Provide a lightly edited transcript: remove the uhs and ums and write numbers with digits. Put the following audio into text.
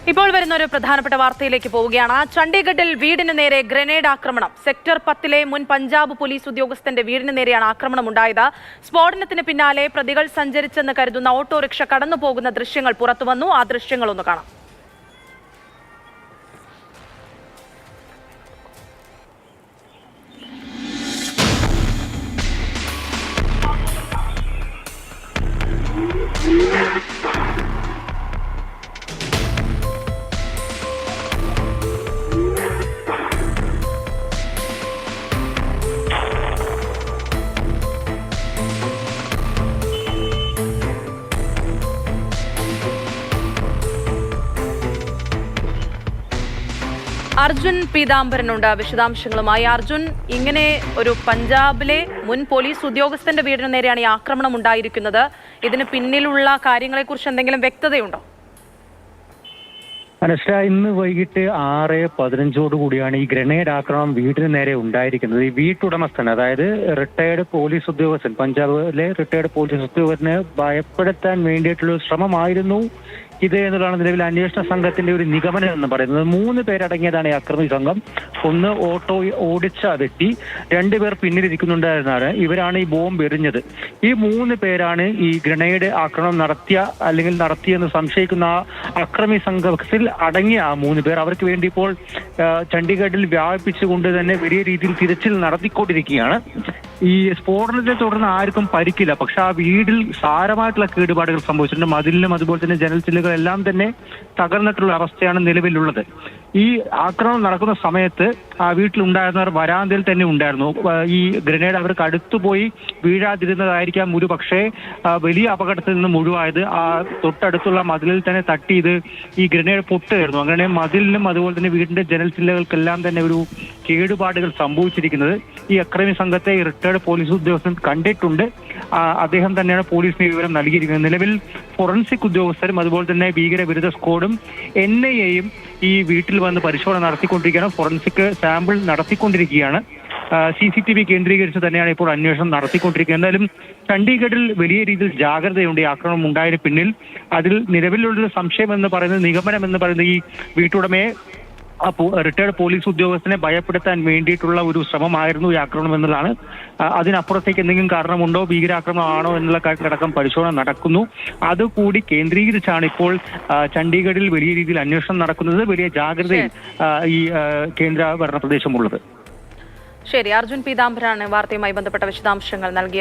ഇപ്പോൾ വരുന്ന ഒരു പ്രധാനപ്പെട്ട വാർത്തയിലേക്ക് പോവുകയാണ്. ചണ്ഡീഗഡിൽ വീടിന് നേരെ ഗ്രനേഡ് ആക്രമണം. സെക്ടർ 10 മുൻ പഞ്ചാബ് പോലീസ് ഉദ്യോഗസ്ഥന്റെ വീടിന് നേരെയാണ് ആക്രമണം ഉണ്ടായത്. സ്ഫോടനത്തിന് പിന്നാലെ പ്രതികൾ സഞ്ചരിച്ചെന്ന് കരുതുന്ന ഓട്ടോറിക്ഷ കടന്നുപോകുന്ന ദൃശ്യങ്ങൾ പുറത്തുവന്നു. ആ ദൃശ്യങ്ങളൊന്ന് കാണാം. അർജുൻ പീതാംബരനുണ്ട് വിശദാംശങ്ങളുമായി. അർജുൻ, ഇങ്ങനെ ഒരു പഞ്ചാബിലെ മുൻ പോലീസ് ഉദ്യോഗസ്ഥന്റെ വീടിന് നേരെയാണ് ഈ ആക്രമണം ഉണ്ടായിരിക്കുന്നത്. ഇതിന് പിന്നിലുള്ള കാര്യങ്ങളെക്കുറിച്ച് എന്തെങ്കിലും വ്യക്തതയുണ്ടോ? അനുഷ്ഠ, ഇന്ന് വൈകിട്ട് 6:15 കൂടിയാണ് ഈ ഗ്രനേഡ് ആക്രമണം വീടിന് നേരെ ഉണ്ടായിരിക്കുന്നത്. ഈ വീട്ടുടമസ്ഥൻ, അതായത് റിട്ടയർഡ് പോലീസ് ഉദ്യോഗസ്ഥൻ, പഞ്ചാബിലെ റിട്ടയർഡ് പോലീസ് ഉദ്യോഗസ്ഥനെ ഭയപ്പെടുത്താൻ വേണ്ടിയിട്ടുള്ള ഒരു ശ്രമമായിരുന്നു ഇത് എന്നുള്ളതാണ് നിലവിൽ അന്വേഷണ സംഘത്തിന്റെ ഒരു നിഗമനം എന്ന് പറയുന്നത്. 3 പേരടങ്ങിയതാണ് ഈ അക്രമി സംഘം. ഒന്ന് ഓട്ടോ ഓടിച്ച വ്യക്തി, 2 പേർ പിന്നിലിരിക്കുന്നുണ്ടായിരുന്നാണ്. ഇവരാണ് ഈ ബോംബ് എറിഞ്ഞത്. ഈ 3 പേരാണ് ഈ ഗ്രനേഡ് ആക്രമണം നടത്തിയെന്ന് സംശയിക്കുന്ന അക്രമി സംഘത്തിൽ അടങ്ങിയ ആ 3 പേർ. അവർക്ക് വേണ്ടി ഇപ്പോൾ ചണ്ഡീഗഡിൽ വ്യാപിപ്പിച്ചുകൊണ്ട് തന്നെ വലിയ രീതിയിൽ തിരച്ചിൽ നടത്തിക്കൊണ്ടിരിക്കുകയാണ്. ഈ സ്ഫോടനത്തെ തുടർന്ന് ആർക്കും പരിക്കില്ല. പക്ഷെ ആ വീടിൽ സാരമായിട്ടുള്ള കേടുപാടുകൾ സംഭവിച്ചിട്ടുണ്ട്. മതിലിനും അതുപോലെ തന്നെ ജനൽച്ചില്ലുകളെല്ലാം തന്നെ തകർന്നിട്ടുള്ള അവസ്ഥയാണ് നിലവിലുള്ളത്. ഈ ആക്രമണം നടക്കുന്ന സമയത്ത് ആ വീട്ടിലുണ്ടായിരുന്നവർ വരാന്തയിൽ തന്നെ ഉണ്ടായിരുന്നു. ഈ ഗ്രനേഡ് അവർക്ക് അടുത്തുപോയി വീഴാതിരുന്നതായിരിക്കാം ഒരു പക്ഷേ വലിയ അപകടത്തിൽ നിന്ന് മുഴുവായത്. ആ തൊട്ടടുത്തുള്ള മതിലിൽ തന്നെ തട്ടി ഇത് ഈ ഗ്രനേഡ് പൊട്ടുകയായിരുന്നു. അങ്ങനെ മതിലിനും അതുപോലെ തന്നെ വീടിന്റെ ജനൽച്ചില്ലകൾക്കെല്ലാം തന്നെ ഒരു കേടുപാടുകൾ സംഭവിച്ചിരിക്കുന്നത്. ഈ അക്രമി സംഘത്തെ റിട്ടയർഡ് പോലീസ് ഉദ്യോഗസ്ഥൻ കണ്ടിട്ടുണ്ട്. അദ്ദേഹം തന്നെയാണ് പോലീസിന് വിവരം നൽകിയിരിക്കുന്നത്. നിലവിൽ ഫോറൻസിക് ഉദ്യോഗസ്ഥരും അതുപോലെ തന്നെ ഭീകരവിരുദ്ധ സ്ക്വാഡും NIA-യും ഈ വീട്ടിൽ വന്ന് പരിശോധന നടത്തിക്കൊണ്ടിരിക്കുകയാണ്. ഫോറൻസിക് സാമ്പിൾ നടത്തിക്കൊണ്ടിരിക്കുകയാണ്. CCTV കേന്ദ്രീകരിച്ച് തന്നെയാണ് ഇപ്പോൾ അന്വേഷണം നടത്തിക്കൊണ്ടിരിക്കുന്നത്. എന്തായാലും ചണ്ഡീഗഡിൽ വലിയ രീതിയിൽ ജാഗ്രതയുണ്ട് ഈ ആക്രമണം ഉണ്ടായതിന് പിന്നിൽ. അതിൽ നിലവിലുള്ളൊരു സംശയം എന്ന് പറയുന്നത്, നിഗമനം എന്ന് പറയുന്നത്, ഈ വീട്ടുടമയെ റിട്ടയർഡ് പോലീസ് ഉദ്യോഗസ്ഥനെ ഭയപ്പെടുത്താൻ വേണ്ടിയിട്ടുള്ള ഒരു ശ്രമമായിരുന്നു ഈ ആക്രമണം എന്നുള്ളതാണ്. അതിനപ്പുറത്തേക്ക് എന്തെങ്കിലും കാരണമുണ്ടോ, ഭീകരാക്രമണമാണോ എന്നുള്ള കാര്യത്തിലടക്കം പരിശോധന നടക്കുന്നു. അതുകൂടി കേന്ദ്രീകരിച്ചാണ് ഇപ്പോൾ ചണ്ഡീഗഡിൽ വലിയ രീതിയിൽ അന്വേഷണം നടക്കുന്നത്. വലിയ ജാഗ്രതയിൽ ഈ കേന്ദ്ര ഭരണ പ്രദേശമുള്ളത്. ശരി, അർജുൻ പീതാംബരാണ് വാർത്തയുമായി ബന്ധപ്പെട്ട വിശദാംശങ്ങൾ നൽകിയത്.